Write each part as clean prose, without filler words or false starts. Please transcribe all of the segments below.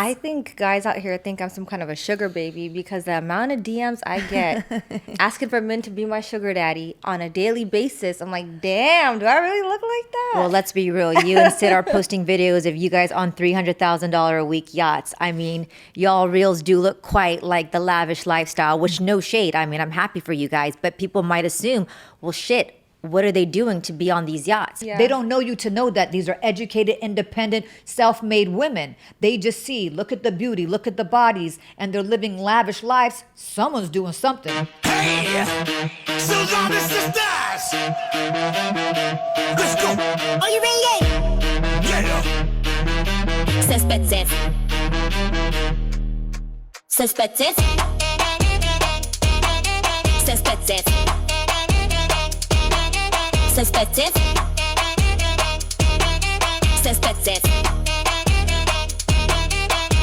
I think guys out here think I'm some kind of a sugar baby because the amount of DMs I get asking for men to be my sugar daddy on a daily basis, I'm like, damn, do I really look like that? Well, let's be real. You instead are posting videos of you guys on $300,000 a week yachts. I mean, y'all reels do look quite like the lavish lifestyle, which no shade. I mean, I'm happy for you guys, but people might assume, well, shit, what are they doing to be on these yachts? Yeah. They don't know you to know that these are educated, independent, self-made women. They just see, look at the beauty, look at the bodies, and they're living lavish lives. Someone's doing something. Hey, Sozahdah sisters, let's go. Are you ready? Yeah. Sispective. Sispective. Sispective. Sispective. Sispective.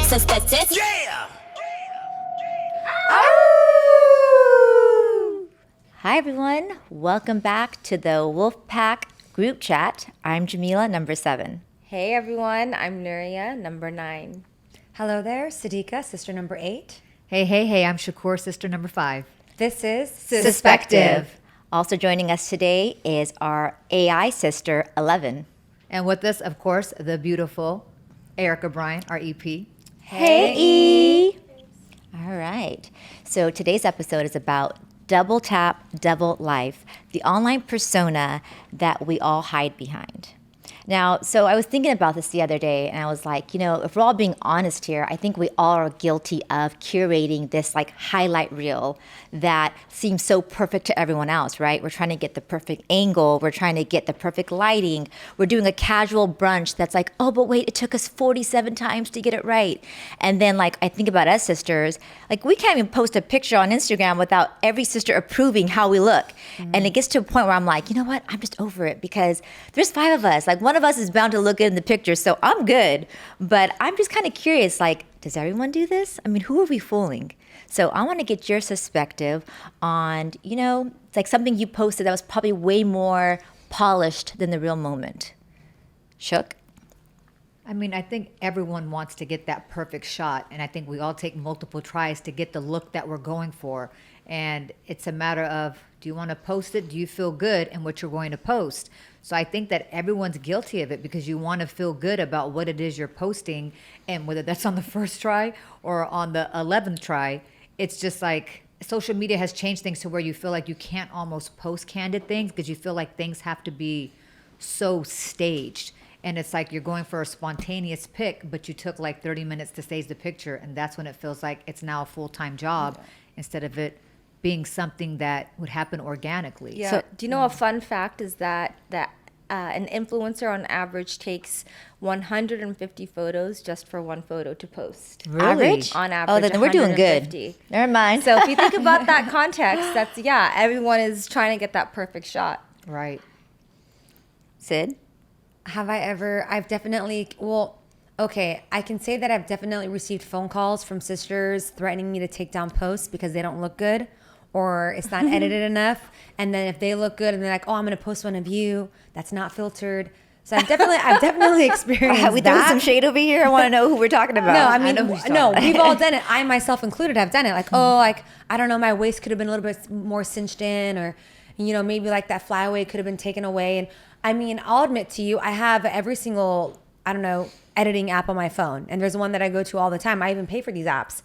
Sispective. Yeah. Hi, everyone. Welcome back to the Wolfpack group chat. I'm Jamila, number 7. Hey everyone, I'm Nooreya, number 9. Hello there, Siddiqa, sister number 8. Hey, I'm Shakur, sister number 5. This is Sispective. Also joining us today is our AI sister, 11. And with us, of course, the beautiful Erika Bryant, our EP. Hey, E! All right. So today's episode is about Double Tap, Double Life, the online persona that we all hide behind. Now, so I was thinking about this the other day, and I was like, you know, if we're all being honest here, I think we all are guilty of curating this like highlight reel that seems so perfect to everyone else, right? We're trying to get the perfect angle. We're trying to get the perfect lighting. We're doing a casual brunch that's like, oh, but wait, it took us 47 times to get it right. And then like, I think about us sisters, like we can't even post a picture on Instagram without every sister approving how we look. And it gets to a point where I'm like, you know what? I'm just over it because there's 5 of us. Like one of us is bound to look good in the picture, so I'm good. But I'm just kind of curious, like, does everyone do this? I mean, who are we fooling? So I want to get your perspective on, you know, it's like something you posted that was probably way more polished than the real moment. Shook? I mean, I think everyone wants to get that perfect shot, and I think we all take multiple tries to get the look that we're going for. And it's a matter of, do you want to post it? Do you feel good in what you're going to post? So I think that everyone's guilty of it because you want to feel good about what it is you're posting, and whether that's on the first try or on the 11th try, it's just like social media has changed things to where you feel like you can't almost post candid things because you feel like things have to be so staged. And it's like you're going for a spontaneous pic, but you took like 30 minutes to stage the picture, and that's when it feels like it's now a full-time job instead of it being something that would happen organically. Yeah. So- Do you know a fun fact is that an influencer on average takes 150 photos just for one photo to post. Really? Average? On average, Oh, then we're doing good. 150. Never mind. So if you think about that context, that's, yeah, everyone is trying to get that perfect shot. Right. Sid? I've definitely, I can say that I've definitely received phone calls from sisters threatening me to take down posts because they don't look good or it's not edited enough. And then if they look good and they're like, oh, I'm going to post one of you that's not filtered. So I've definitely experienced Have we thrown that. some shade over here? I want to know who we're talking about. No, I mean, know who you're no, talking we've all done it. I myself included have done it. Like, oh, like, I don't know, my waist could have been a little bit more cinched in, or, you know, maybe like that flyaway could have been taken away. And I mean, I'll admit to you, I have every single, I don't know, editing app on my phone. And there's one that I go to all the time. I even pay for these apps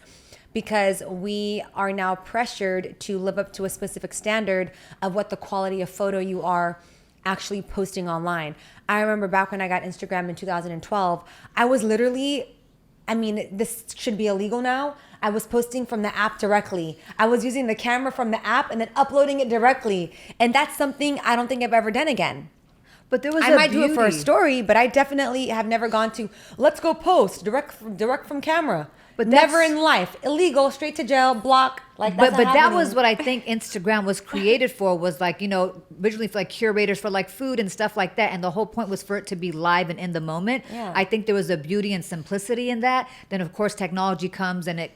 because we are now pressured to live up to a specific standard of what the quality of photo you are actually posting online. I remember back when I got Instagram in 2012, I was literally, I mean, this should be illegal now. I was posting from the app directly. I was using the camera from the app and then uploading it directly. And that's something I don't think I've ever done again. But there was I a might do it for a beauty. story, but I definitely have never gone to, let's go post direct from camera. But never that's- in life. Illegal, straight to jail, block. Like that's But not that happening. was what I think Instagram was created for, was like, you know, originally for like curators for like food and stuff like that. And the whole point was for it to be live and in the moment. Yeah. I think there was a beauty and simplicity in that. Then of course technology comes and it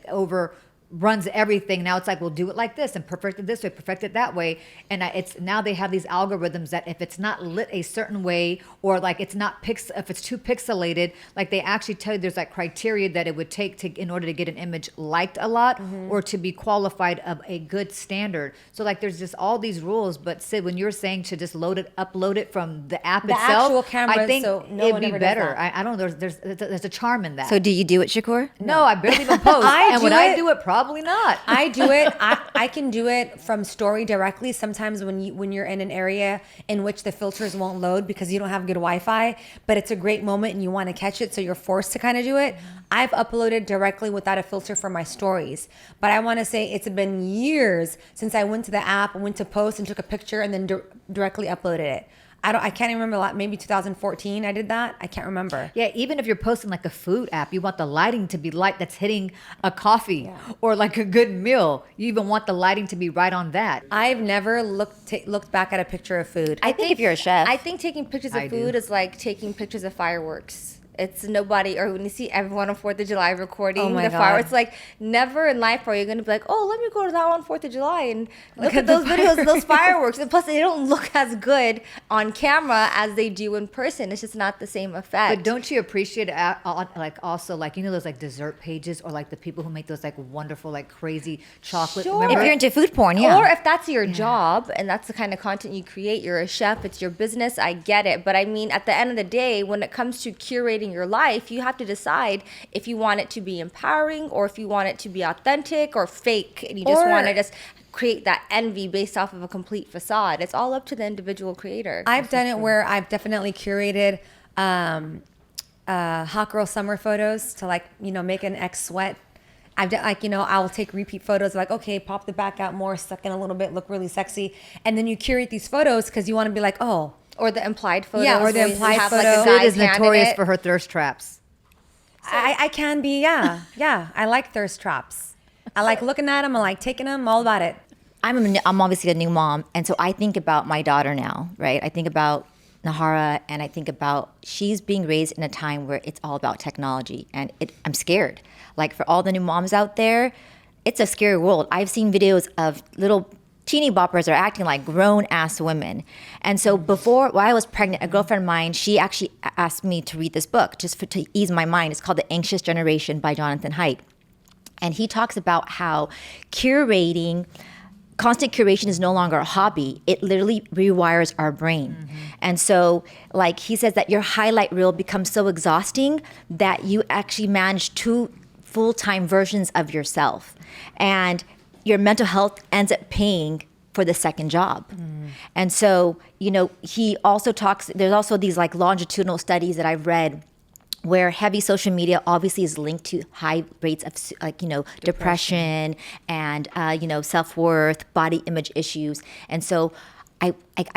runs everything. Now it's like, we'll do it like this and perfect it this way, perfect it that way. And it's now they have these algorithms that if it's not lit a certain way, or like it's not if it's too pixelated, like they actually tell you there's like criteria that it would take to in order to get an image liked a lot, or to be qualified of a good standard. So like there's just all these rules. But Sid, when you're saying to just upload it from the app itself, actual cameras, I think so no it'd one be ever does better. that. I don't know. There's a charm in that. So do you do it, Shakur? no, I barely even post. I And do would I it. do it? Probably not. I do it. I can do it from story directly. Sometimes when you're in an area in which the filters won't load because you don't have good Wi-Fi, but it's a great moment and you want to catch it, so you're forced to kind of do it. I've uploaded directly without a filter for my stories, but I want to say it's been years since I went to the app, went to post, and took a picture and then directly uploaded it. I can't even remember. Maybe 2014 I did that. I can't remember. Yeah, even if you're posting like a food app, you want the lighting to be light that's hitting a coffee or like a good meal. You even want the lighting to be right on that. I've never looked back at a picture of food. I think if you're a chef. I think taking pictures of I do. food is like taking pictures of fireworks. It's nobody, or when you see everyone on 4th of July recording Oh my the God. fireworks, like never in life are you going to be like, oh, let me go to that one 4th of July and look at those videos of those fireworks. And plus, they don't look as good on camera as they do in person. It's just not the same effect. But don't you appreciate like also like, you know, those like dessert pages, or like the people who make those like wonderful like crazy chocolate. Sure. If you're into food porn, yeah. Or if that's your job and that's the kind of content you create, you're a chef, it's your business, I get it. But I mean, at the end of the day, when it comes to curating your life, you have to decide if you want it to be empowering or if you want it to be authentic or fake, and you just Or- want to just create that envy based off of a complete facade. It's all up to the individual creator. I've done it where I've definitely curated hot girl summer photos to like, you know, make an ex sweat. I've done like, you know, I will take repeat photos like, okay, pop the back out more, suck in a little bit, look really sexy. And then you curate these photos because you want to be like, oh. Or the implied photos. Yeah, or the where you implied have, photo. Like, a Sid guy's is hand in notorious it. for her thirst traps. I can be, yeah. Yeah, I like thirst traps. I like looking at them. I like taking them, all about it. I'm obviously a new mom, and so I think about my daughter now, right? I think about Nahara, and I think about she's being raised in a time where it's all about technology, and I'm scared. Like for all the new moms out there, it's a scary world. I've seen videos of little teeny boppers are acting like grown ass women. And so while I was pregnant, a girlfriend of mine, she actually asked me to read this book to ease my mind. It's called The Anxious Generation by Jonathan Haidt. And he talks about how constant curation is no longer a hobby. It literally rewires our brain. Mm-hmm. And so like he says that your highlight reel becomes so exhausting that you actually manage two full-time versions of yourself. And your mental health ends up paying for the second job. Mm. And so, you know, he also talks, there's also these like longitudinal studies that I've read where heavy social media obviously is linked to high rates of like, you know, depression and, you know, self-worth, body image issues. And so I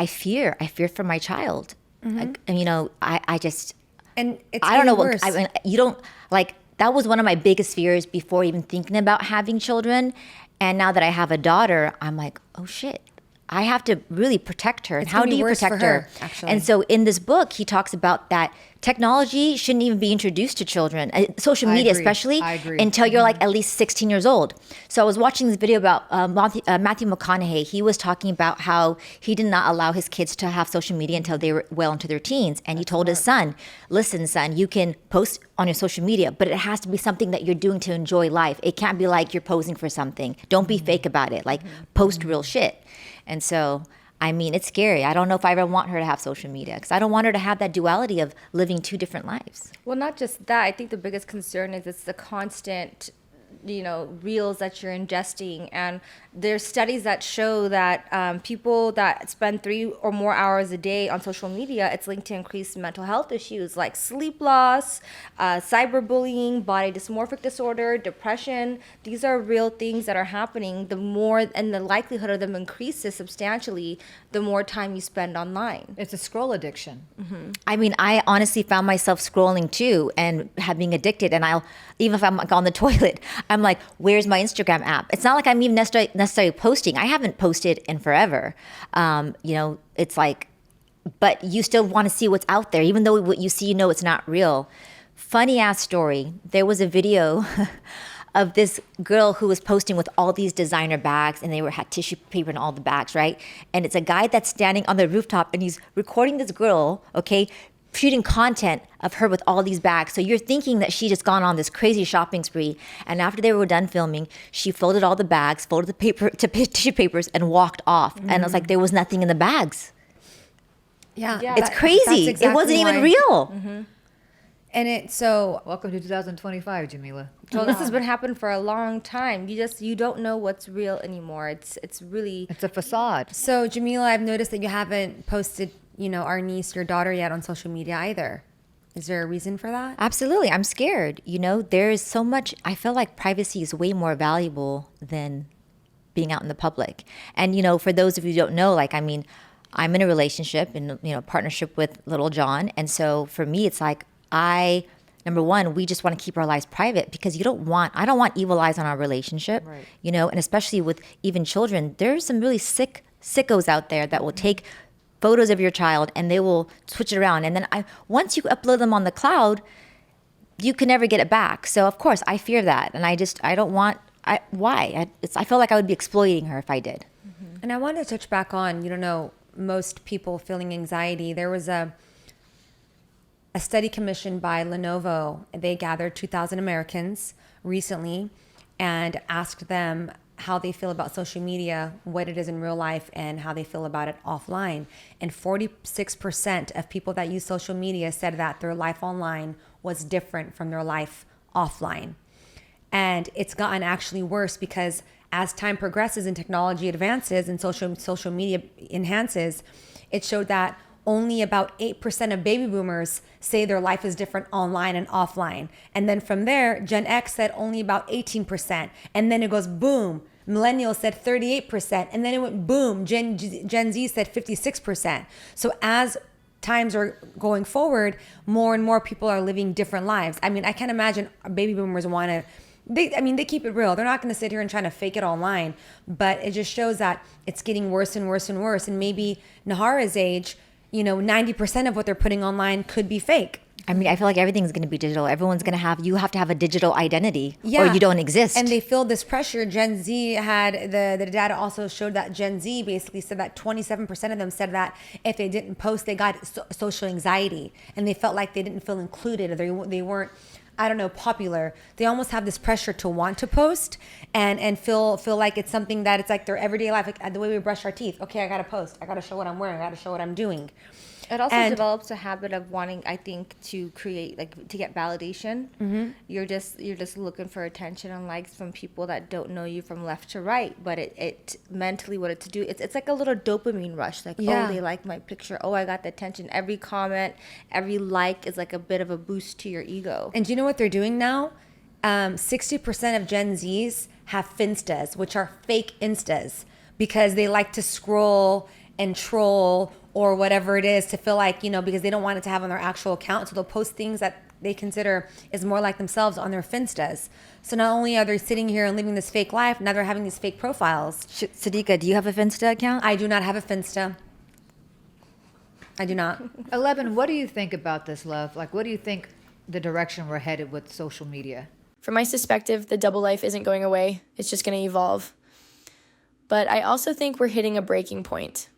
fear for my child. Mm-hmm. And, you know, I just, and it's I don't know worse. what, I mean, you don't like, that was one of my biggest fears before even thinking about having children. And now that I have a daughter, I'm like, oh shit, I have to really protect her. And It's how gonna do be you worse protect for her? her, actually. And so in this book, he talks about that technology shouldn't even be introduced to children, social media agree. especially, I agree. until you're like at least 16 years old. So I was watching this video about Matthew McConaughey. He was talking about how he did not allow his kids to have social media until they were well into their teens. And he told his son, listen, son, you can post on your social media, but it has to be something that you're doing to enjoy life. It can't be like you're posing for something. Don't be fake about it. Like post real shit. And so, I mean, it's scary. I don't know if I ever want her to have social media because I don't want her to have that duality of living two different lives. Well, not just that. I think the biggest concern is it's the constant, you know, reels that you're ingesting. And there's studies that show that people that spend 3 or more hours a day on social media, it's linked to increased mental health issues like sleep loss, cyberbullying, body dysmorphic disorder, depression. These are real things that are happening. The more, and the likelihood of them increases substantially the more time you spend online. It's a scroll addiction. Mm-hmm. I mean, I honestly found myself scrolling too and being addicted. And even if I'm like on the toilet, I'm like, where's my Instagram app? It's not like I'm even necessarily posting. I haven't posted in forever. You know, it's like, but you still want to see what's out there, even though what you see, you know, it's not real. Funny ass story. There was a video of this girl who was posting with all these designer bags, and they had tissue paper in all the bags, right? And it's a guy that's standing on the rooftop, and he's recording this girl, okay, shooting content of her with all these bags. So you're thinking that she just gone on this crazy shopping spree. And after they were done filming, she folded all the bags, folded the paper to tissue papers, and walked off. And it was like there was nothing in the bags. Yeah. It's crazy. That's exactly it wasn't even why. real. And so Welcome to 2025, Jamila. So this has been happening for a long time. You don't know what's real anymore. It's really It's a facade. So, Jamila, I've noticed that you haven't posted, our niece, your daughter, yet on social media either. Is there a reason for that? Absolutely. I'm scared. There's so much, I feel like privacy is way more valuable than being out in the public. And, for those of you who don't know, I'm in a relationship and, partnership with little John. And so for me, it's like, number one, we just want to keep our lives private because I don't want evil eyes on our relationship, Right. And especially with even children, there's some really sickos out there that will take photos of your child and they will switch it around. And then once you upload them on the cloud, you can never get it back. So of course I fear that. And I don't want, why? I feel like I would be exploiting her if I did. And I wanted to touch back on, most people feeling anxiety. There was a study commissioned by Lenovo. They gathered 2,000 Americans recently and asked them how they feel about social media, what it is in real life, and how they feel about it offline. And 46% of people that use social media said that their life online was different from their life offline. And it's gotten actually worse because as time progresses and technology advances and social media enhances, it showed that only about 8% of baby boomers say their life is different online and offline. And then from there, Gen X said only about 18%. And then it goes boom. Millennials said 38%. And then it went boom. Gen Z said 56%. So as times are going forward, more and more people are living different lives. I mean, I can't imagine baby boomers they keep it real. They're not going to sit here and try to fake it online. But it just shows that it's getting worse and worse and worse. And maybe Nahara's age, 90% of what they're putting online could be fake. I mean, I feel like everything's going to be digital. You have to have a digital identity or you don't exist. And they feel this pressure. Gen Z had, the data also showed that Gen Z basically said that 27% of them said that if they didn't post, they got social anxiety and they felt like they didn't feel included or they weren't, popular. They almost have this pressure to want to post and feel like it's something that it's like their everyday life, like the way we brush our teeth. Okay, I got to post. I got to show what I'm wearing. I got to show what I'm doing. It also develops a habit of wanting, I think, to create, to get validation. Mm-hmm. You're just looking for attention and likes from people that don't know you from left to right. But it mentally, what it to do, it's like a little dopamine rush. Like, oh, they like my picture. Oh, I got the attention. Every comment, every like is like a bit of a boost to your ego. And do you know what they're doing now? 60% of Gen Zs have Finstas, which are fake Instas, because they like to scroll and troll or whatever it is to feel like, because they don't want it to have on their actual account. So they'll post things that they consider is more like themselves on their Finstas. So not only are they sitting here and living this fake life, now they're having these fake profiles. Siddiqa, do you have a Finsta account? I do not have a Finsta. I do not. 11, what do you think about this, love? What do you think the direction we're headed with social media? For my Sispective, the double life isn't going away. It's just going to evolve. But I also think we're hitting a breaking point.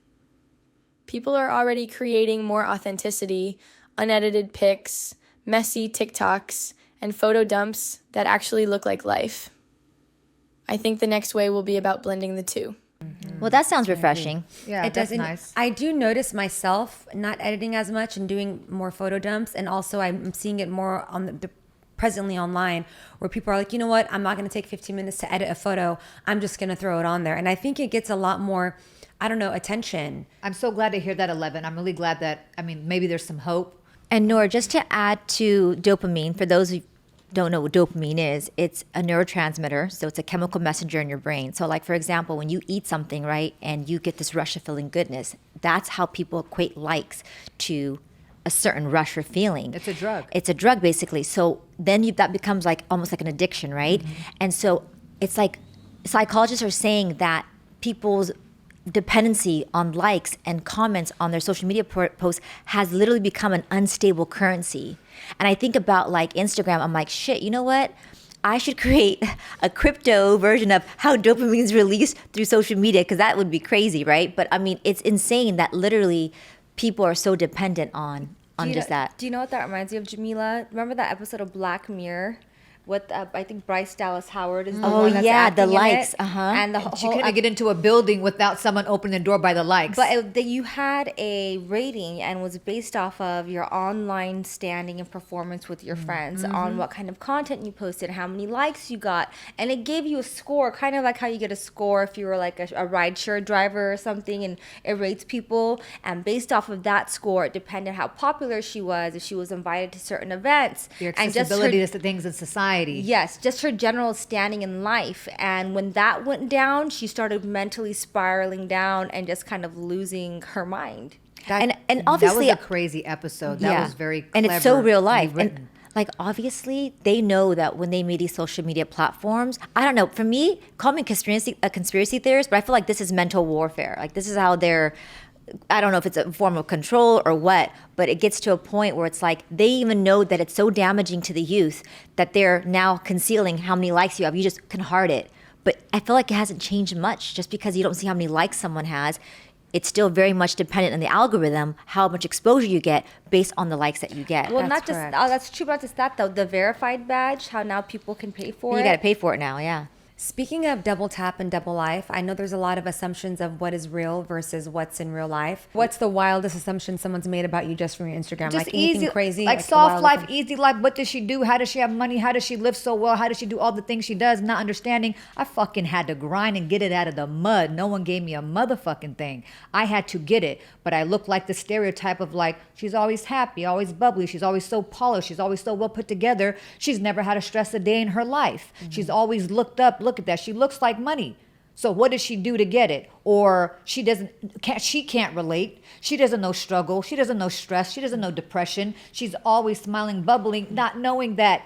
People are already creating more authenticity, unedited pics, messy TikToks, and photo dumps that actually look like life. I think the next way will be about blending the two. Well, that sounds refreshing. Yeah, It that's doesn't. nice. I do notice myself not editing as much and doing more photo dumps, and also I'm seeing it more on the presently online, where people are like, you know what? I'm not going to take 15 minutes to edit a photo. I'm just going to throw it on there, and I think it gets a lot more, attention. I'm so glad to hear that, 11. I'm really glad that, maybe there's some hope. And Noor, just to add to dopamine, for those who don't know what dopamine is, it's a neurotransmitter. So it's a chemical messenger in your brain. So for example, when you eat something, right, and you get this rush of feeling goodness, that's how people equate likes to a certain rush or feeling. It's a drug. It's a drug, basically. So then that becomes almost like an addiction, right? Mm-hmm. And so it's like psychologists are saying that people's dependency on likes and comments on their social media posts has literally become an unstable currency. And I think about Instagram, I'm like, shit, you know what? I should create a crypto version of how dopamine is released through social media, because that would be crazy, right? But I mean, it's insane that literally people are so dependent on just that. Do you know what that reminds you of, Jamila? Remember that episode of Black Mirror? With I think Bryce Dallas Howard is the one that's yeah, the acting in likes, it. uh-huh. And the She whole couldn't get into a building without someone opening the door by the likes. But you had a rating and was based off of your online standing and performance with your friends on what kind of content you posted, how many likes you got, and it gave you a score, kind of like how you get a score if you were like a rideshare driver or something, and it rates people. And based off of that score, it depended how popular she was, if she was invited to certain events, Your and just accessibility her, to things in society. yes, just her general standing in life. And when that went down, she started mentally spiraling down and just kind of losing her mind. And obviously, that was a crazy episode. That was very clever. And it's so real life. And written. like, obviously, they know that when they made these social media platforms, I don't know, for me, call me a conspiracy theorist, but I feel like this is mental warfare. Like, this is how they're, I don't know if it's a form of control or what, but it gets to a point where it's like they even know that it's so damaging to the youth that they're now concealing how many likes you have. You just can heart it. But I feel like it hasn't changed much. Just because you don't see how many likes someone has, it's still very much dependent on the algorithm, how much exposure you get based on the likes that you get. Well, That's not correct. just, that's true, but not just that though. The verified badge, how now people can pay for You it. got to pay for it now, yeah. Speaking of double tap and double life, I know there's a lot of assumptions of what is real versus what's in real life. What's the wildest assumption someone's made about you just from your Instagram? Just like anything easy, crazy? like the soft wildest life, one? easy life. What does she do? How does she have money? How does she live so well? How does she do all the things she does? Not understanding. I fucking had to grind and get it out of the mud. No one gave me a motherfucking thing. I had to get it. But I look like the stereotype of like, she's always happy, always bubbly. She's always so polished. She's always so well put together. She's never had to stress a day in her life. She's always looked up. Look at that. She looks like money. So what does she do to get it? Or she can't relate. She doesn't know struggle. She doesn't know stress. She doesn't know depression. She's always smiling, bubbling, not knowing that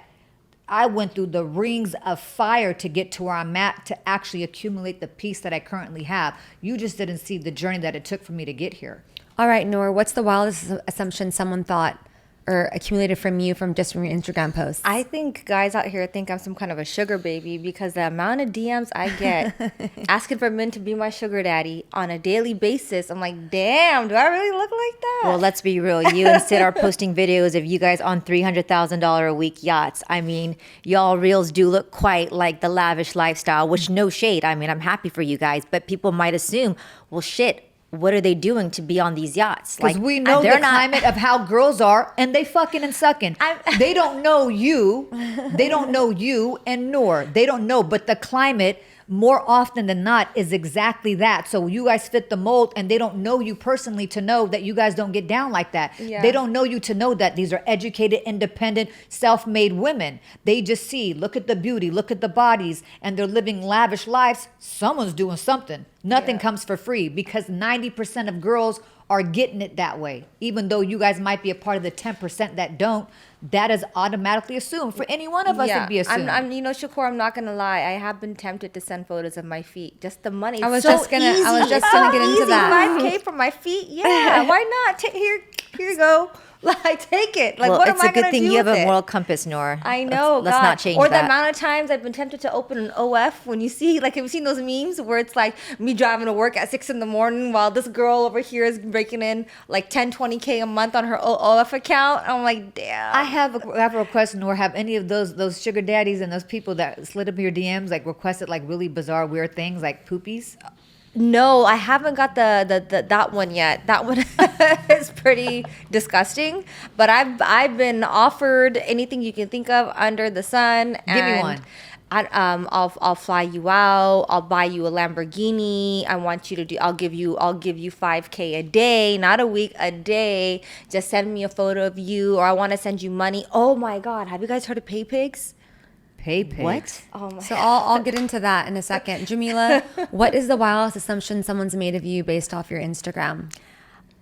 I went through the rings of fire to get to where I'm at, to actually accumulate the peace that I currently have. You just didn't see the journey that it took for me to get here. All right, Noor, what's the wildest assumption someone thought or accumulated from you from just from your Instagram posts? I think guys out here think I'm some kind of a sugar baby because the amount of DMs I get asking for men to be my sugar daddy on a daily basis, I'm like, damn, do I really look like that? Well, let's be real. You and Sid are posting videos of you guys on $300,000 a week yachts. I mean, y'all reels do look quite like the lavish lifestyle, which no shade. I mean, I'm happy for you guys, but people might assume, well, shit, what are they doing to be on these yachts? Because we know the climate of how girls are, and they fucking and sucking. They don't know you. They don't know you and Noor. They don't know, but the climate, more often than not, is exactly that. So you guys fit the mold, and they don't know you personally to know that you guys don't get down like that. Yeah. They don't know you to know that these are educated, independent, self-made women. They just see, look at the beauty, look at the bodies, and they're living lavish lives. Someone's doing something. Nothing comes for free, because 90% of girls are getting it that way. Even though you guys might be a part of the 10% that don't, that is automatically assumed. For any one of us, it'd be assumed. I'm you know, Shakur, I'm not gonna lie. I have been tempted to send photos of my feet. Just the money. I was so just gonna- I was easy. just It's gonna so get into easy. that. 5K for my feet. Yeah, why not? Here you go. Like, take it. Like, well, what it's am I a good gonna thing do you have with a it? moral compass, Noor. I know. Let's God. not change or that. the amount of times I've been tempted to open an OF when you see, like, have you seen those memes where it's like me driving to work at 6 a.m. while this girl over here is breaking in like 10, 20K a month on her OF account? I'm like, damn. I have a request, Nor. Have any of those sugar daddies and those people that slid up your DMs like requested like really bizarre, weird things like poopies? No, I haven't got the that one yet. That one is pretty disgusting. But I've been offered anything you can think of under the sun. Give me and one. I'll fly you out. I'll buy you a Lamborghini. I want you to do. I'll give you 5K a day, not a week, a day. Just send me a photo of you, or I want to send you money. Oh my God, have you guys heard of Pay Pigs? Pay pigs. What? Oh my. So I'll get into that in a second. Jamila, what is the wildest assumption someone's made of you based off your Instagram?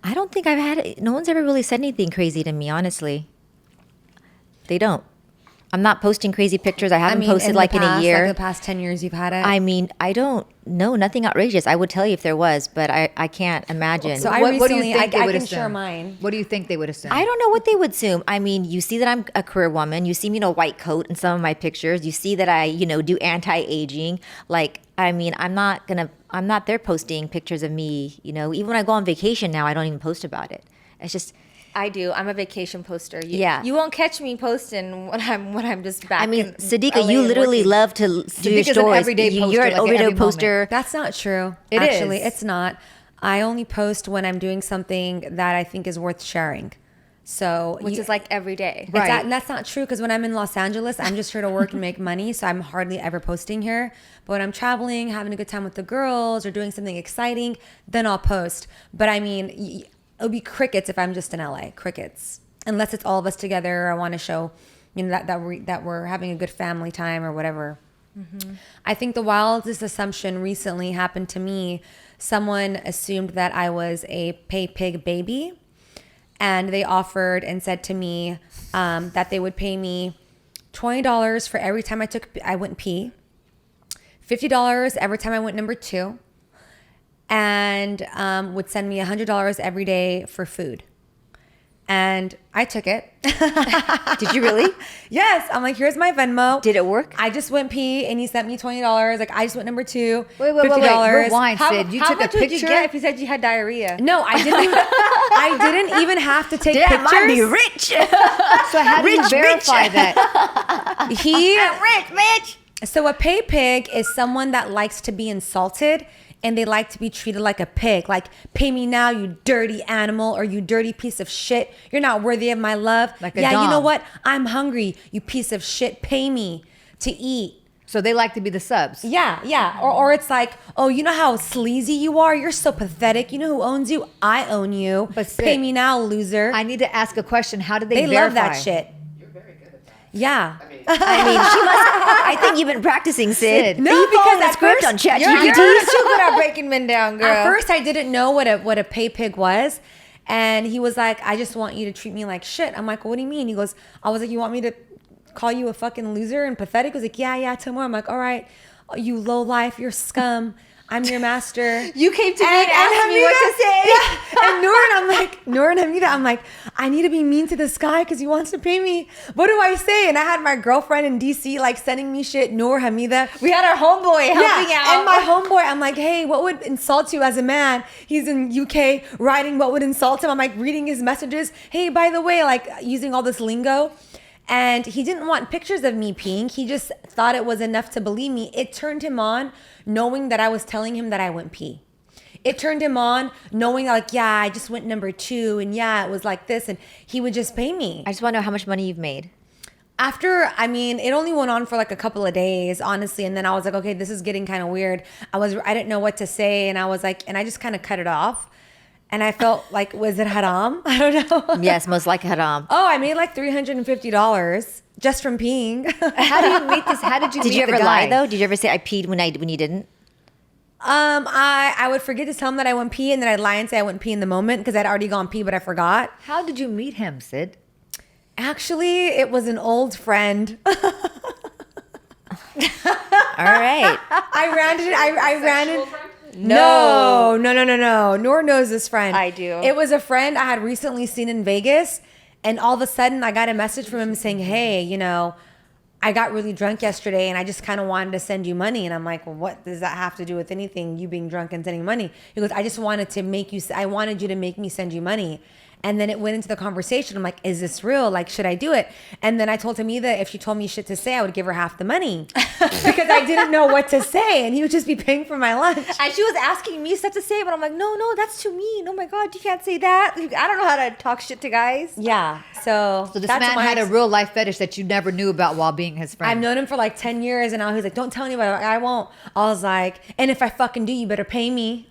I don't think I've had, no one's ever really said anything crazy to me, honestly. They don't. I'm not posting crazy pictures. I haven't posted in like the in a past, year. like the past 10 years you've had it? I mean, I don't No, nothing outrageous. I would tell you if there was, but I can't imagine. So What do you think they I would can assume? share mine. What do you think they would assume? I don't know what they would assume. I mean, you see that I'm a career woman. You see me in a white coat in some of my pictures. You see that I, do anti-aging. Like, I mean, I'm not there posting pictures of me, even when I go on vacation now, I don't even post about it. It's just, I do. I'm a vacation poster. Yeah. You won't catch me posting when I'm just back. I mean, in Siddiqa, LA you and literally working. love to do your Siddiqa's an stories. everyday poster, You're an like, everyday every poster. That's not true. It Actually, is. it's not. I only post when I'm doing something that I think is worth sharing. So, Which is like every day. Right. And that's not true because when I'm in Los Angeles, I'm just here to work and make money. So I'm hardly ever posting here. But when I'm traveling, having a good time with the girls or doing something exciting, then I'll post. But I mean, it'll be crickets if I'm just in LA. Crickets. Unless it's all of us together. I want to show, that we're having a good family time or whatever. Mm-hmm. I think the wildest assumption recently happened to me. Someone assumed that I was a pay pig baby. And they offered and said to me that they would pay me $20 for every time I went pee, $50 every time I went number 2, and would send me $100 every day for food. And I took it. Did you really? Yes. I'm like, here's my Venmo. Did it work? I just went pee and he sent me $20. Like, I just went number 2. Wait, $50. rewind, How, Sid. You how took a much would you picture? get if you said you had diarrhea? No, I didn't even have to take pictures. might be rich. So how do you verify that? Rich, bitch. So a pay pig is someone that likes to be insulted and they like to be treated like a pig. Like, pay me now, you dirty animal, or you dirty piece of shit. You're not worthy of my love. Like a you know dom. what? I'm hungry, you piece of shit. Pay me to eat. So they like to be the subs. Yeah. Or it's like, oh, you know how sleazy you are? You're so pathetic. You know who owns you? I own you. But Sid, pay me now, loser. I need to ask a question. How did they verify? love that shit. Yeah. I mean, I think you've been practicing, Sid. Sid. No, you because following the at script first- on ChatGPT. You're too good at breaking men down, girl. At first, I didn't know what a pay pig was. And he was like, I just want you to treat me like shit. I'm like, well, what do you mean? He goes, I was like, you want me to call you a fucking loser and pathetic? He was like, yeah, tomorrow. I'm like, all right, you low life, you're scum. I'm your master. You came to me and asked me what to say. Yeah. And Noor and Hamida, I'm like, I need to be mean to this guy because he wants to pay me. What do I say? And I had my girlfriend in DC like sending me shit. Noor, Hamida. We had our homeboy helping out. And my homeboy, I'm like, hey, what would insult you as a man? He's in UK writing what would insult him. I'm like reading his messages. Hey, by the way, like using all this lingo. And he didn't want pictures of me peeing. He just thought it was enough to believe me. It turned him on knowing that I was telling him that I went pee. It turned him on knowing like, yeah, I just went number 2 and yeah, it was like this, and he would just pay me. I just want to know how much money you've made. After, I mean, it only went on for like a couple of days, honestly, and then I was like, okay, this is getting kind of weird. I didn't know what to say, and I was like, and I just kind of cut it off. And I felt like, was it haram? I don't know. Yes, most likely haram. Oh, I made like $350 just from peeing. How do you meet this? How did you Did meet you ever the guy? lie though? Did you ever say I peed when you didn't? I would forget to tell him that I went pee, and then I'd lie and say I went pee in the moment because I'd already gone pee, but I forgot. How did you meet him, Sid? Actually, it was an old friend. All right. I ran it. No. Noor knows this friend. I do. It was a friend I had recently seen in Vegas, and all of a sudden I got a message from him saying, hey, I got really drunk yesterday and I just kind of wanted to send you money. And I'm like, well, what does that have to do with anything, you being drunk and sending money? He goes, I wanted you to make me send you money. And then it went into the conversation. I'm like, is this real? Like, should I do it? And then I told him either if she told me shit to say, I would give her half the money because I didn't know what to say. And he would just be paying for my lunch. And she was asking me stuff to say, but I'm like, no, that's too mean. Oh my God, you can't say that. I don't know how to talk shit to guys. Yeah. So So this that's man my had a real life fetish that you never knew about while being his friend. I've known him for like 10 years, and now he's like, don't tell anybody. I'm like, I won't. I was like, and if I fucking do, you better pay me.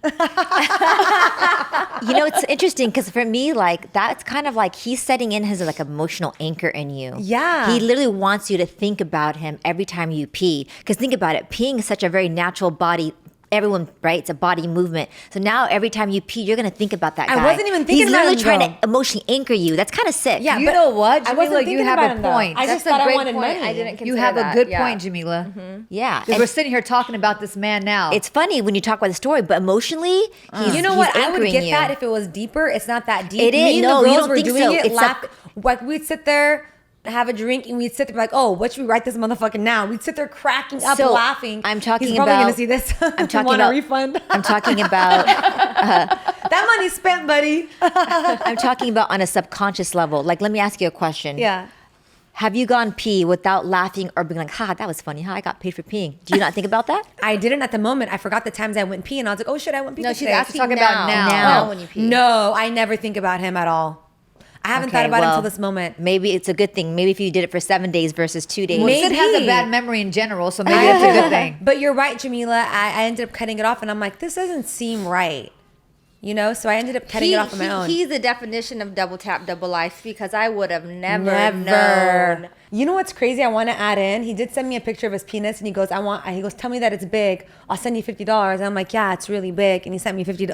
It's interesting because for me, like, that's kind of like he's setting in his like emotional anchor in you. Yeah. He literally wants you to think about him every time you pee. Because think about it, peeing is such a very natural body everyone, right? It's a body movement. So now every time you pee, you're gonna think about that guy. I wasn't even thinking He's about literally him, trying though. to emotionally anchor you. That's kind of sick. Yeah, You but know what, I wasn't Jamila? You thinking have about a him, though. point. I That's just a thought I great wanted point. money. I didn't You consider have a that. good Yeah. point, Jamila. Yeah. Because we're sitting here talking about this man now. It's funny when you talk about the story, but emotionally, he's You know he's what? I would anchoring get you. that if it was deeper. It's not that deep. It is. Me and No, the you girls don't were think doing so. it, It's laugh. Like we'd sit there, have a drink, and we'd sit there like, "Oh, what should we write this motherfucker now?" We'd sit there cracking up, So, laughing. I'm talking He's probably about- gonna see this. I'm talking Want about a refund. I'm talking about That money's spent, buddy. I'm talking about on a subconscious level. Like, let me ask you a question. Yeah. Have you gone pee without laughing or being like, "Ha, that was funny. Ha, I got paid for peeing." Do you not think about that? I didn't at the moment. I forgot the times I went pee, and I was like, "Oh shit, I went pee." No, today." she's asking talking now. about now. Now. when you pee. No, I never think about him at all. I haven't thought Okay, about him well, until this moment. Maybe it's a good thing. Maybe if you did it for 7 days versus 2 days. Well, Sid has a maybe. bad memory in general, so maybe that's a good thing. But you're right, Jamila. I ended up cutting it off, and I'm like, this doesn't seem right. You know, so I ended up cutting it off on my own. He's the definition of double tap, double life because I would have never known. You know what's crazy? I want to add in. He did send me a picture of his penis, and he goes, He goes, tell me that it's big. I'll send you $50. And I'm like, yeah, it's really big. And he sent me $50.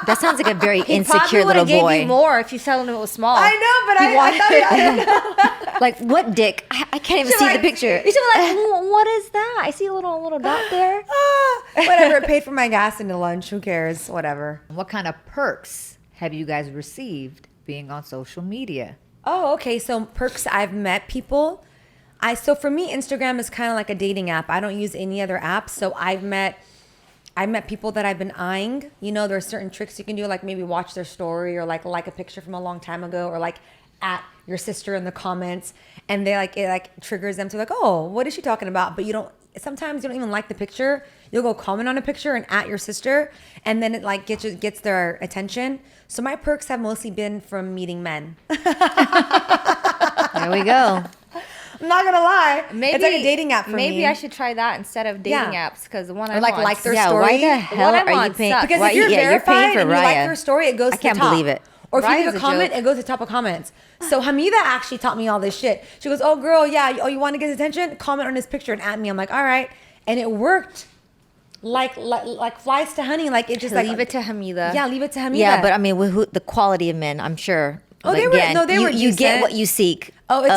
That sounds like a very He insecure probably would little have gave boy. you more if you told him it was small. I know, but I thought Like, what dick? I can't even see the picture. You should be like, what is that? I see a little dot there. whatever. It paid for my gas and the lunch. Who cares? Whatever. What kind of perks have you guys received being on social media? Oh, okay. So perks, I've met people. So for me, Instagram is kind of like a dating app. I don't use any other apps. So I met people that I've been eyeing. You know, there are certain tricks you can do, like maybe watch their story or like a picture from a long time ago, or like at your sister in the comments, and it triggers them to like, oh, what is she talking about? But sometimes you don't even like the picture. You'll go comment on a picture and at your sister, and then it like gets their attention. So my perks have mostly been from meeting men. There we go. I'm not gonna lie. Maybe it's like a dating app for me. Maybe I should try that instead of dating Yeah. apps because the one Or I'm like on like their Yeah, story. why the hell I'm are you on paying? sucks. Because why, if you're yeah, verified paying for and you like Raya. their story, it goes I to can't the top. believe it. Or if you leave Raya's a a comment, joke. it goes to the top of comments. So Hamida actually taught me all this shit. She goes, "Oh girl, yeah, oh you want to get his attention? Comment on his picture and at me." I'm like, "All right," and it worked. Like flies to honey. Like it just like Leave it to Hamida. Yeah, leave it to Hamida. Yeah, but I mean, the quality of men, I'm sure. Oh, they were- no, they were You get decent. what you seek. Oh, it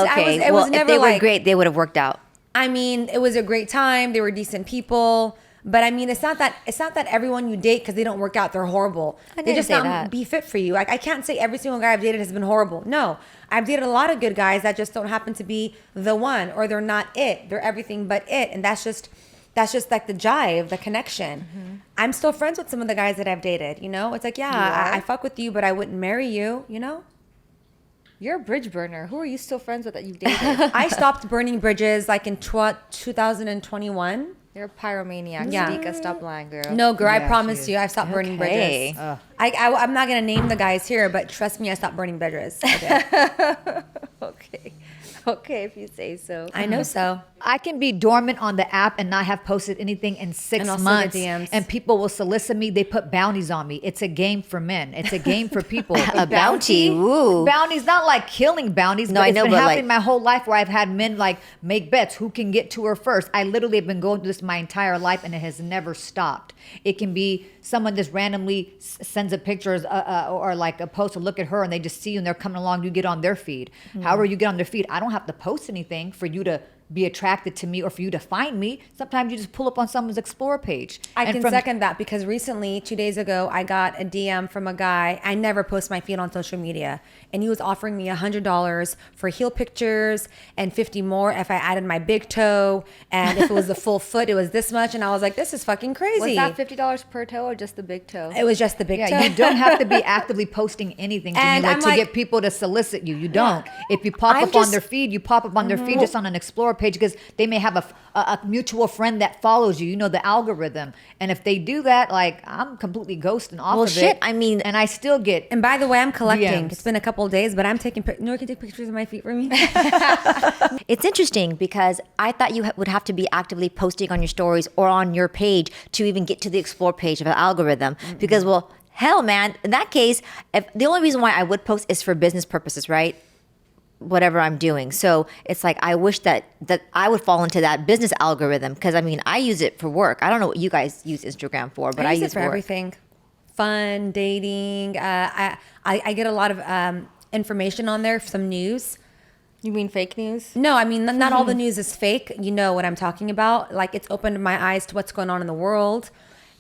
was never if they were like- great, they would have worked out. I mean, it was a great time. They were decent people. But I mean, it's not that everyone you date because they don't work out, they're horrible. I They didn't just say not that. be fit for you. Like I can't say every single guy I've dated has been horrible. No, I've dated a lot of good guys that just don't happen to be the one, or they're not it. They're everything but it, and that's just like the jive, the connection. I'm still friends with some of the guys that I've dated. You know, it's like I fuck with you, but I wouldn't marry you. You know. You're a bridge burner. Who are you still friends with that you've dated? I stopped burning bridges like in 2021. You're a pyromaniac. Yeah. Siddiqa, stop lying, girl. No, girl, I Yeah, promise she you, I've stopped burning Okay. bridges. I'm not gonna name the guys here, but trust me, I stopped burning bridges. I did. Okay, if you say so. I know so. I can be dormant on the app and not have posted anything in 6 And I'll still months. get DMs. And people will solicit me. They put bounties on me. It's a game for men. It's a game for people. A bounty. Ooh. Bounties, not like killing bounties. No, but I it's know, been but happening like- my whole life where I've had men like make bets who can get to her first. I literally have been going through this my entire life and it has never stopped. It can be someone just randomly sends a picture or like a post to look at her and they just see you and they're coming along. You get on their feed. However you get on their feed, I don't have to post anything for you to be attracted to me or for you to find me. Sometimes you just pull up on someone's Explore page. I And can from- second that because recently, 2 days ago, I got a DM from a guy. I never post my feed on social media. And he was offering me $100 for heel pictures and 50 more if I added my big toe. And if it was the full foot, it was this much. And I was like, this is fucking crazy. Was that $50 per toe or just the big toe? It was just the big toe. Yeah, you don't have to be actively posting anything And Jamila, I'm to like- get people to solicit you. You don't. If you pop I'm up on just- their feed, you pop up on their feed just on an Explore page because they may have a mutual friend that follows you. You know, the algorithm. And if they do that, like I'm completely ghosting off Well, of shit, it. I mean- and I still get. And by the way, I'm collecting. DMs. It's been a couple of days, but I'm taking pictures. Nooreya can take pictures of my feet for me. It's interesting because I thought you would have to be actively posting on your stories or on your page to even get to the Explore page of the algorithm. Because, well, hell, man, in that case, if the only reason why I would post is for business purposes, right? whatever I'm doing. So it's like I wish that I would fall into that business algorithm, because I mean I use it for work. I don't know what you guys use Instagram for, but I use it for work. everything. Fun, dating. I get a lot of information on there, some news. You mean fake news? No, I mean, not all the news is fake. You know what I'm talking about. Like, it's opened my eyes to what's going on in the world.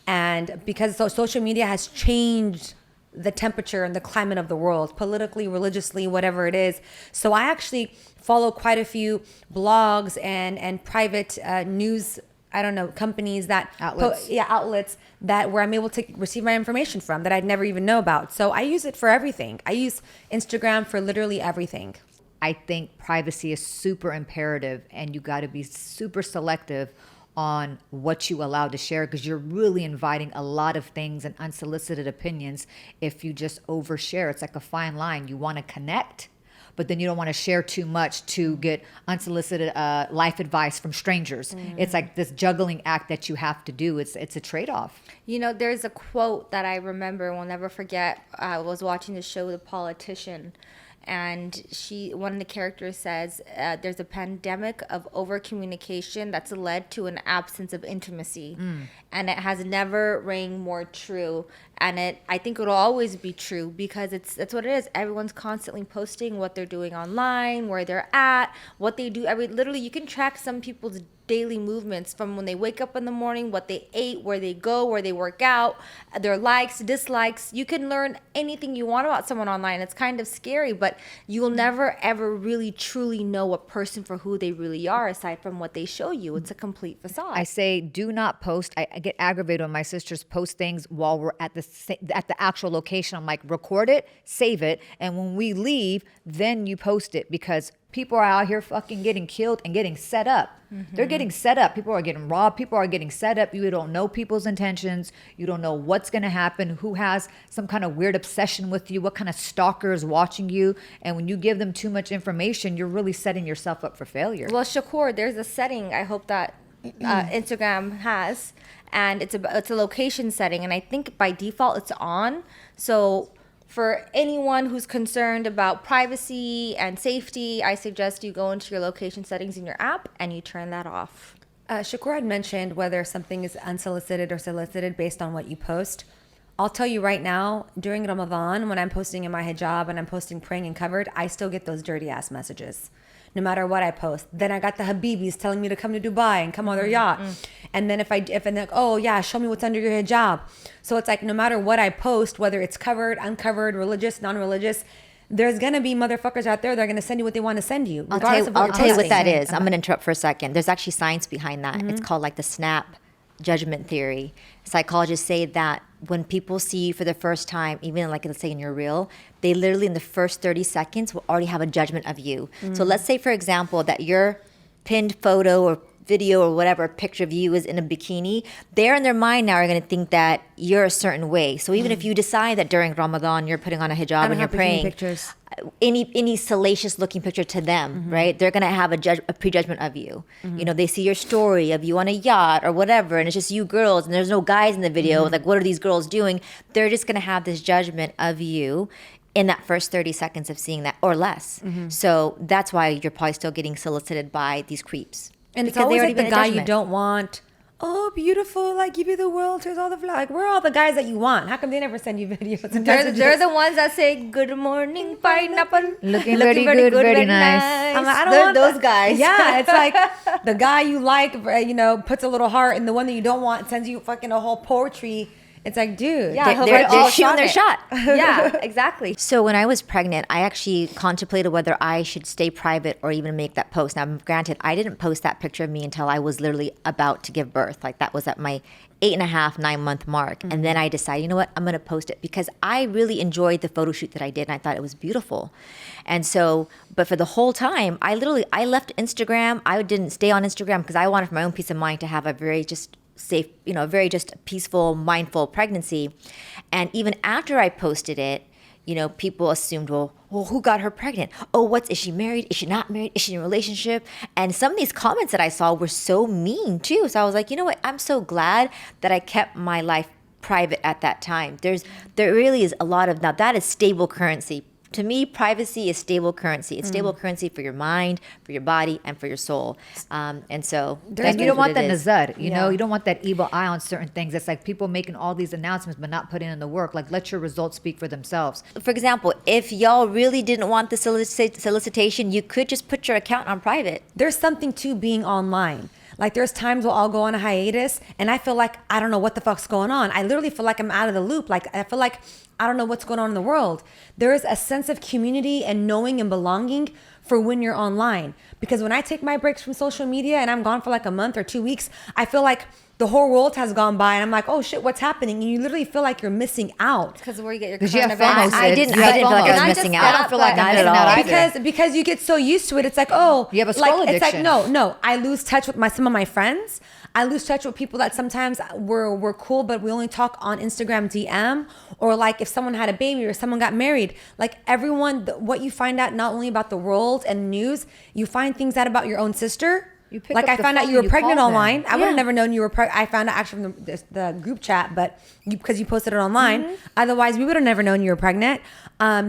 And because social media has changed the temperature and the climate of the world, politically, religiously, whatever it is. So I actually follow quite a few blogs and private news, I don't know, companies that Outlets. outlets that where I'm able to receive my information from that I'd never even know about. So I use it for everything. I use Instagram for literally everything. I think privacy is super imperative, and you got to be super selective on what you allow to share, because you're really inviting a lot of things and unsolicited opinions if you just overshare. It's like a fine line. You want to connect, but then you don't want to share too much to get unsolicited life advice from strangers. It's like this juggling act that you have to do. It's a trade-off. You know, there's a quote that I remember, will never forget. I was watching the show The Politician, and one of the characters says, there's a pandemic of over communication that's led to an absence of intimacy, and it has never rang more true. And I think it'll always be true, because that's what it is. Everyone's constantly posting what they're doing online, where they're at, what they do. Literally, you can track some people's daily movements from when they wake up in the morning, what they ate, where they go, where they work out, their likes, dislikes. You can learn anything you want about someone online. It's kind of scary, but you will never ever really truly know a person for who they really are, aside from what they show you. It's a complete facade. I say do not post. I get aggravated when my sisters post things while we're at the actual location. I'm like, record it, save it, and when we leave, then you post it, because people are out here fucking getting killed and getting set up. They're getting set up. People are getting robbed. People are getting set up. You don't know people's intentions. You don't know what's going to happen, who has some kind of weird obsession with you, what kind of stalker is watching you. And when you give them too much information, you're really setting yourself up for failure. Well, Shakur, there's a setting I hope that Instagram has, and it's a location setting, and I think by default it's on. So for anyone who's concerned about privacy and safety, I suggest you go into your location settings in your app and you turn that off. Shakur had mentioned whether something is unsolicited or solicited based on what you post. I'll tell you right now, during Ramadan, when I'm posting in my hijab and I'm posting praying and covered, I still get those dirty ass messages, no matter what I post. Then I got the Habibis telling me to come to Dubai and come on their yacht. And then if they're like, oh yeah, show me what's under your hijab. So it's like, no matter what I post, whether it's covered, uncovered, religious, non-religious, there's gonna be motherfuckers out there that are gonna send you what they want to send you. I'll tell you what that is. I'm gonna interrupt for a second. There's actually science behind that. It's called like the snap judgment theory. Psychologists say that when people see you for the first time, even like let's say in your reel, they literally in the first 30 seconds will already have a judgment of you. So let's say, for example, that your pinned photo or video or whatever picture of you is in a bikini, they're in their mind now are going to think that you're a certain way. So even if you decide that during Ramadan you're putting on a hijab and you're praying, pictures. any salacious looking picture to them, right? They're gonna have a prejudgment of you. You know, they see your story of you on a yacht or whatever, and it's just you girls, and there's no guys in the video. Like, what are these girls doing? They're just gonna have this judgment of you in that first 30 seconds of seeing that, or less. So that's why you're probably still getting solicited by these creeps. And it's Because they always already like the been a guy you judgment. don't want. Oh, beautiful, like give you the world, here's all the flowers. Like, where are all the guys that you want? How come they never send you videos and messages? They're the ones that say, good morning, pineapple. Looking very good, very nice. I'm like, I don't want those that. guys. Yeah, it's like the guy you like, you know, puts a little heart, and the one that you don't want sends you fucking a whole poetry. It's like, dude. Yeah, They're shooting their shot. Yeah, exactly. So when I was pregnant, I actually contemplated whether I should stay private or even make that post. Now, granted, I didn't post that picture of me until I was literally about to give birth. Like, that was at my 8.5, 9-month mark. And then I decided, you know what, I'm going to post it, because I really enjoyed the photo shoot that I did, and I thought it was beautiful. And so, but for the whole time, I left Instagram. I didn't stay on Instagram because I wanted, for my own peace of mind, to have a very just safe, you know, very just peaceful, mindful pregnancy. And even after I posted it, you know, people assumed, well, who got her pregnant? Oh, is she married? Is she not married? Is she in a relationship? And some of these comments that I saw were so mean too. So I was like, you know what? I'm so glad that I kept my life private at that time. There really is a lot of, now that is stable currency. to me, privacy is stable currency. It's stable currency for your mind, for your body, and for your soul. And so, And you don't want that nazar, you know, Yeah. you don't want that evil eye on certain things. It's like people making all these announcements but not putting in the work. Like, let your results speak for themselves. for example, if y'all really didn't want the solicitation, you could just put your account on private. There's something to being online. Like there's times where I'll go on a hiatus and I feel like I don't know what the fuck's going on. I literally feel like I'm out of the loop. Like I feel like I don't know what's going on in the world. There is a sense of community and knowing and belonging for when you're online. Because when I take my breaks from social media and I'm gone for like a month or 2 weeks, I feel like the whole world has gone by and I'm like, oh shit, what's happening? And you literally feel like you're missing out. Because where you get your Because you have current events. FOMO. I didn't You have feel like I FOMO. was missing out. I don't feel like Not I'm at missing all. out either. Because you get so used to it, it's like, oh, You have a scroll like, it's like addiction. no, I lose touch with some of my friends. I lose touch with people that sometimes we're cool, but we only talk on Instagram DM, or like if someone had a baby or someone got married. Like everyone, what you find out not only about the world and news, you find things out about your own sister. You pick Like up I the found out phone you were and you pregnant call them. online. I would have Yeah. never known you were pregnant. I found out actually from the group chat, but because you posted it online. Otherwise, we would have never known you were pregnant.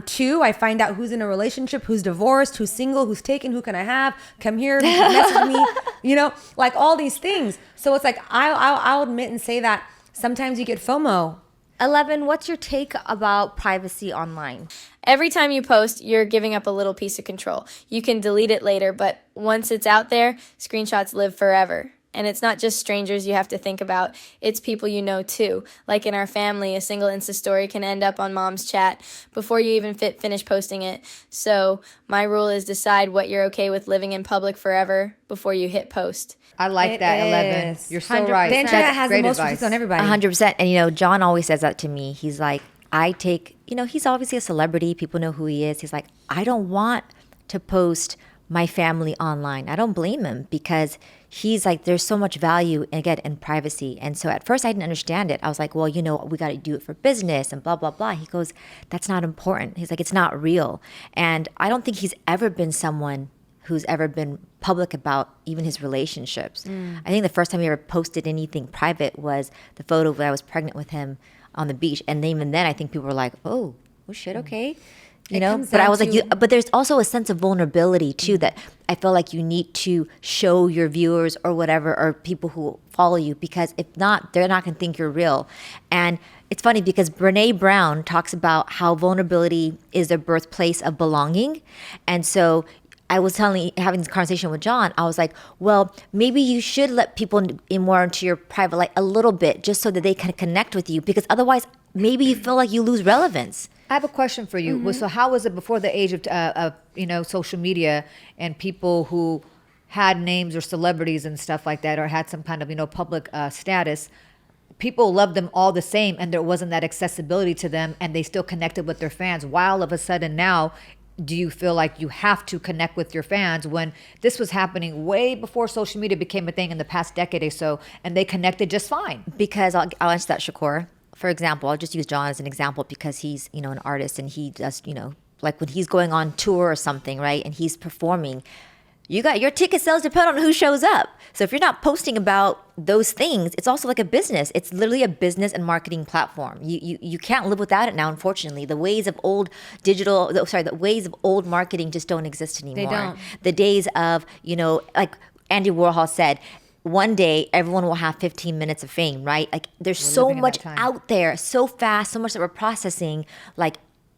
2, I find out who's in a relationship, who's divorced, who's single, who's taken, who can I have? Come here, message me. You know, like all these things. So it's like I'll admit and say that sometimes you get FOMO. 11, what's your take about privacy online? Every time you post, you're giving up a little piece of control. You can delete it later, but once it's out there, screenshots live forever. And it's not just strangers you have to think about, it's people you know too. Like in our family, a single Insta story can end up on mom's chat before you even finish posting it. So my rule is decide what you're okay with living in public forever before you hit post. I like It that, 11. is. You're so 100%. right. The internet That's has the great most advice. effects on everybody. 100%. And, you know, John always says that to me. He's like, I take, you know, he's obviously a celebrity. People know who he is. He's like, I don't want to post my family online. I don't blame him because he's like, there's so much value, again, in privacy. And so at first I didn't understand it. I was like, well, you know, we got to do it for business and blah, blah, blah. He goes, that's not important. He's like, it's not real. And I don't think he's ever been someone who's ever been public about even his relationships. I think the first time he ever posted anything private was the photo where I was pregnant with him on the beach. And even then I think people were like, oh shit, okay. You know, comes but I down was like, to- but there's also a sense of vulnerability too that I feel like you need to show your viewers or whatever, or people who follow you, because if not, they're not going to think you're real. And it's funny because Brene Brown talks about how vulnerability is the birthplace of belonging. And so I was having this conversation with John. I was like, well, maybe you should let people in more into your private life a little bit, just so that they can connect with you, because otherwise maybe you feel like you lose relevance. I have a question for you. So how was it before the age of you know, social media and people who had names or celebrities and stuff like that, or had some kind of, you know, public status? People loved them all the same, and there wasn't that accessibility to them, and they still connected with their fans. While all of a sudden now, do you feel like you have to connect with your fans when this was happening way before social media became a thing in the past decade or so, and they connected just fine? Because I'll answer that, Shakur. For example, I'll just use John as an example because he's, you know, an artist, and he does, you know, like when he's going on tour or something, right? And he's performing, you got your ticket sales depend on who shows up. So if you're not posting about those things, it's also like a business. It's literally a business and marketing platform. You can't live without it now, unfortunately. The ways of old the ways of old marketing just don't exist anymore. don't. The days of, you know, like Andy Warhol said, one day everyone will have 15 minutes of fame, right? Like there's so living in much that time. out there, so fast, so much that we're processing. Like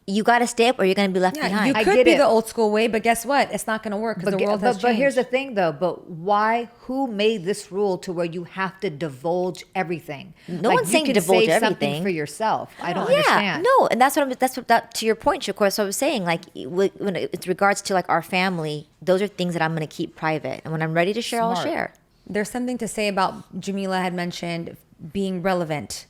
you got to stay up or you're going to be left Yeah, behind. you I could get be it. the old school way, but guess what? It's not going to work because the world has changed. But here's the thing, though. But why? Who made this rule to where you have to divulge everything? No Like, one's you saying can divulge say something everything. for yourself. I don't Yeah, understand. no, and that to your point, Shakur. That's what I was saying. Like when it's regards to like our family, those are things that I'm going to keep private, and when I'm ready to share, I'll Smart. share. There's something to say about Jamila had mentioned being relevant.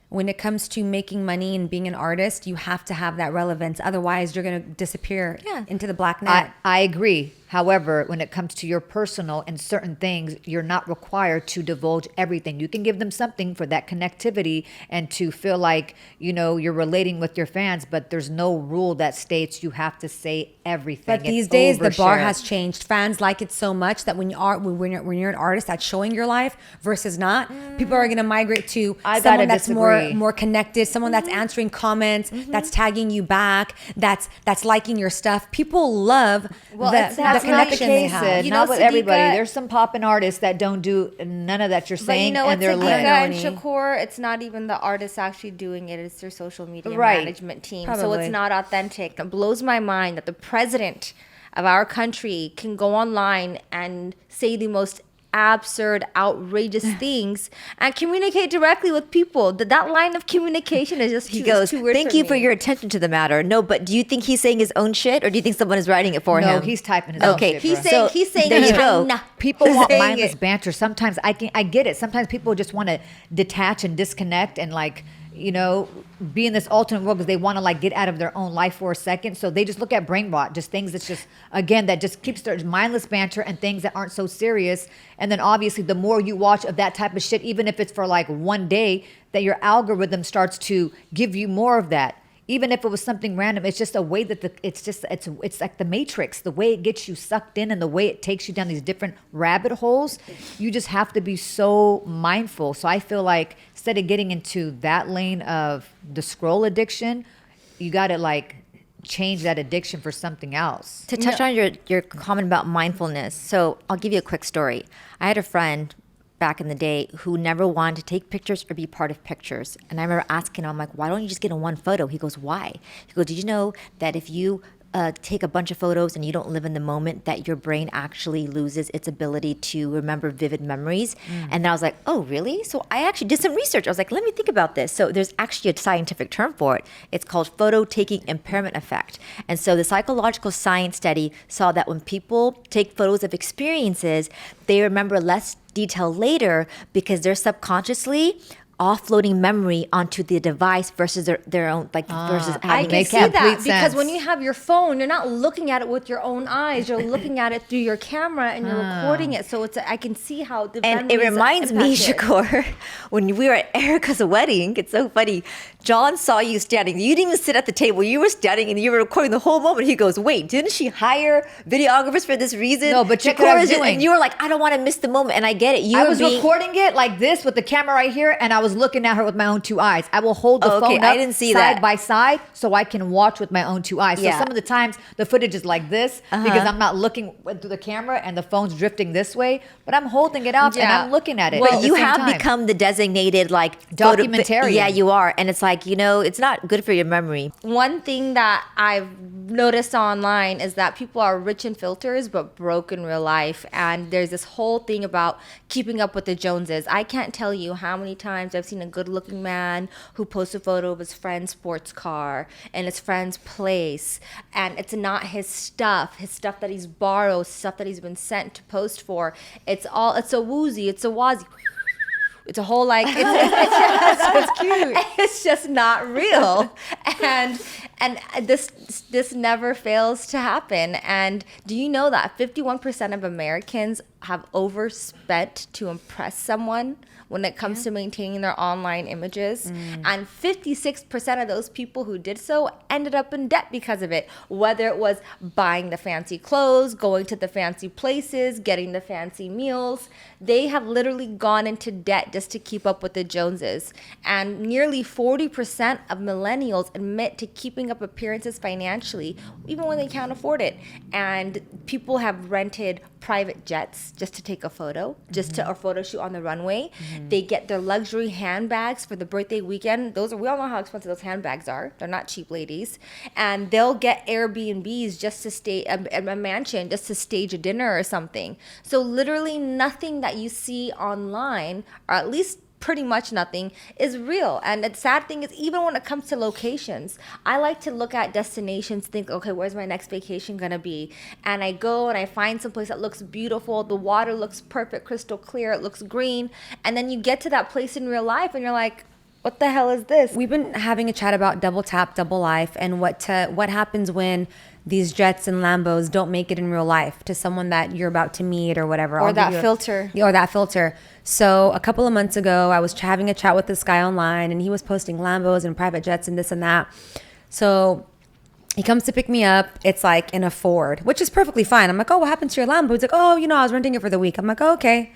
When it comes to making money and being an artist, you have to have that relevance. Otherwise, you're going to disappear into the black net. I agree. However, when it comes to your personal and certain things, you're not required to divulge everything. You can give them something for that connectivity and to feel like, you're relating with your fans, but there's no rule that states you have to say everything. But these days, the bar has changed. Fans like it so much that when you're an artist that's showing your life versus not, people are going to migrate to someone that's more connected, someone that's answering comments, that's tagging you back, that's liking your stuff. People love the connection they have. Not with everybody. There's some poppin' artists that don't do none of that you're saying, and they're lit. And Shakur, it's not even the artist actually doing it; it's their social media management team. Probably. So it's not authentic. It blows my mind that the president of our country can go online and say the most absurd, outrageous things and communicate directly with people. That line of communication is just he goes, thank you for your attention to the matter. No, but do you think he's saying his own shit, or do you think someone is writing it for him? No, he's typing his own shit. He's saying there you go. People want mindless banter. Sometimes I get it. Sometimes people just want to detach and disconnect and be in this alternate world because they want to get out of their own life for a second. So they just look at brain rot, just things that's just, again, that just keeps their mindless banter and things that aren't so serious. And then obviously the more you watch of that type of shit, even if it's for one day, that your algorithm starts to give you more of that. Even if it was something random, it's just a way that it's like the Matrix, the way it gets you sucked in and the way it takes you down these different rabbit holes. You just have to be so mindful. So I feel like instead of getting into that lane of the scroll addiction, you got to change that addiction for something else. To touch on your comment about mindfulness. So I'll give you a quick story. I had a friend back in the day who never wanted to take pictures or be part of pictures. And I remember asking him, I'm like, why don't you just get in one photo? He goes, why? He goes, did you know that if you take a bunch of photos and you don't live in the moment, that your brain actually loses its ability to remember vivid memories? And then I was like, oh, really? So I actually did some research. I was like, let me think about this. So there's actually a scientific term for it. It's called photo taking impairment effect. And so the psychological science study saw that when people take photos of experiences, they remember less detail later because they're subconsciously offloading memory onto the device versus their own, versus having I can see that because when you have your phone, you're not looking at it with your own eyes. You're looking at it through your camera and you're recording it. So I can see how the and it reminds me, Shakur, when we were at Erika's wedding, it's so funny. John saw you standing. You didn't even sit at the table. You were standing and you were recording the whole moment. He goes, wait, didn't she hire videographers for this reason? No, but check what I was doing. And you were like, I don't want to miss the moment. And I get it. I was recording it like this with the camera right here, and I was looking at her with my own two eyes. I will hold the phone up side by side so I can watch with my own two eyes. So some of the times the footage is like this because I'm not looking through the camera and the phone's drifting this way, but I'm holding it up and I'm looking at it. But you have become the designated documentarian. Yeah, you are. And it's it's not good for your memory. One thing that I've noticed online is that people are rich in filters but broke in real life. And there's this whole thing about keeping up with the Joneses. I can't tell you how many times I've seen a good-looking man who posts a photo of his friend's sports car and his friend's place, and it's not his stuff that he's borrowed, stuff that he's been sent to post for. It's a woozy, it's a wazzy. It's a whole it's cute. It's just not real, and this never fails to happen. And do you know that 51% of Americans have overspent to impress someone when it comes to maintaining their online images? And 56% of those people who did so ended up in debt because of it, whether it was buying the fancy clothes, going to the fancy places, getting the fancy meals. They have literally gone into debt just to keep up with the Joneses. And nearly 40% of millennials admit to keeping up appearances financially, even when they can't afford it. And people have rented private jets just to take a photo, or photo shoot on the runway. They get their luxury handbags for the birthday weekend. We all know how expensive those handbags are. They're not cheap, ladies. And they'll get Airbnbs just to stay a mansion, just to stage a dinner or something. So literally nothing that you see online, or at least pretty much nothing, is real. And the sad thing is, even when it comes to locations, I like to look at destinations, think, okay, where's my next vacation gonna be? And I go and I find some place that looks beautiful, the water looks perfect, crystal clear, it looks green, and then you get to that place in real life and you're like, what the hell is this? We've been having a chat about double tap, double life, and what happens when these jets and Lambos don't make it in real life to someone that you're about to meet or whatever. Or I'll that give you filter. Or that filter. So a couple of months ago, I was having a chat with this guy online, and he was posting Lambos and private jets and this and that. So he comes to pick me up. It's like in a Ford, which is perfectly fine. I'm like, oh, what happened to your Lambo? He's like, oh, I was renting it for the week. I'm like, oh, okay.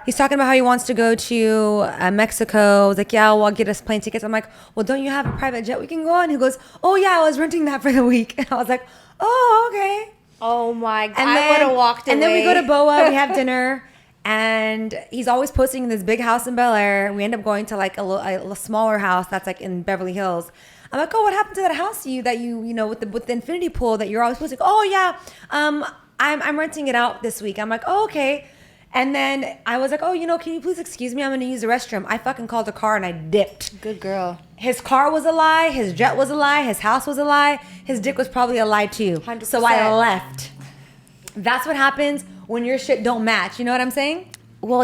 He's talking about how he wants to go to Mexico. I was like, yeah, well, I'll get us plane tickets. I'm like, well, don't you have a private jet we can go on? He goes, oh, yeah, I was renting that for the week. And I was like, oh, okay. Oh my God. And I would have walked away. And then we go to Boa, we have dinner. And he's always posting in this big house in Bel Air. We end up going to like a smaller house that's like in Beverly Hills. I'm like, oh, what happened to that house that you with the infinity pool that you're always posting? Oh yeah, I'm renting it out this week. I'm like, oh, okay. And then I was like, oh, can you please excuse me? I'm going to use the restroom. I fucking called a car and I dipped. Good girl. His car was a lie. His jet was a lie. His house was a lie. His dick was probably a lie too. 100%. So I left. That's what happens when your shit don't match. You know what I'm saying? Well,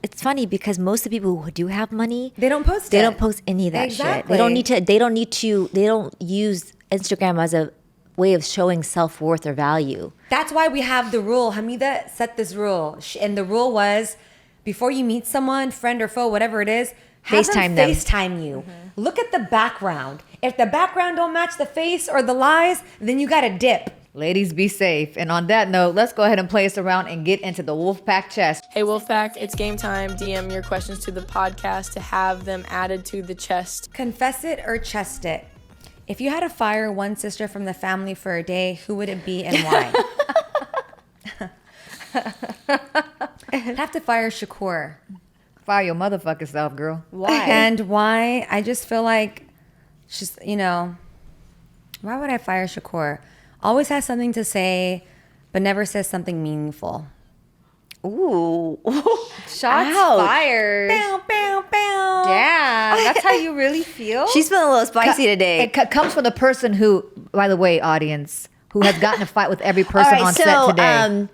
it's funny because most of the people who do have money, They don't post they it. don't post any of that shit. Exactly. They don't use Instagram as a way of showing self-worth or value. That's why we have the rule. Hamida set this rule. And the rule was, before you meet someone, friend or foe, whatever it is, have FaceTime them them. FaceTime you. Look at the background. If the background don't match the face or the lies, then you got to dip. Ladies, be safe. And on that note, let's go ahead and play us around and get into the Wolfpack chest. Hey Wolfpack, it's game time. DM your questions to the podcast to have them added to the chest. Confess it or chest it. If you had to fire one sister from the family for a day, who would it be and why? I'd have to fire Shakur. Fire your motherfucking self, girl. Why? And why? I just feel like she's, why would I fire Shakur? Always has something to say, but never says something meaningful. Ooh. Shots Ouch. fired. Bow, bow, bow. Damn, that's how you really feel? She's feeling a little spicy today. It comes from the person who, by the way, audience, who has gotten a fight with every person All right, on set today.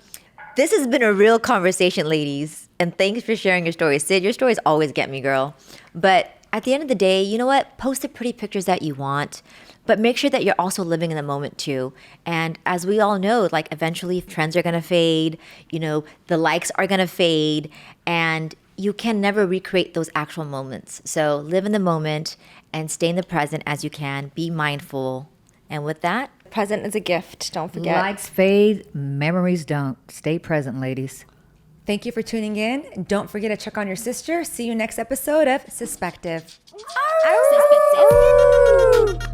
This has been a real conversation, ladies. And thanks for sharing your stories. Sid, your stories always get me, girl. But at the end of the day, you know what? Post the pretty pictures that you want. But make sure that you're also living in the moment too. And as we all know, like eventually trends are going to fade, the likes are going to fade, and you can never recreate those actual moments. So live in the moment and stay in the present as you can. Be mindful. And with that, Present is a gift. Don't forget. Likes fade, memories don't. Stay present, ladies. Thank you for tuning in. Don't forget to check on your sister. See you next episode of Sispective. Suspective.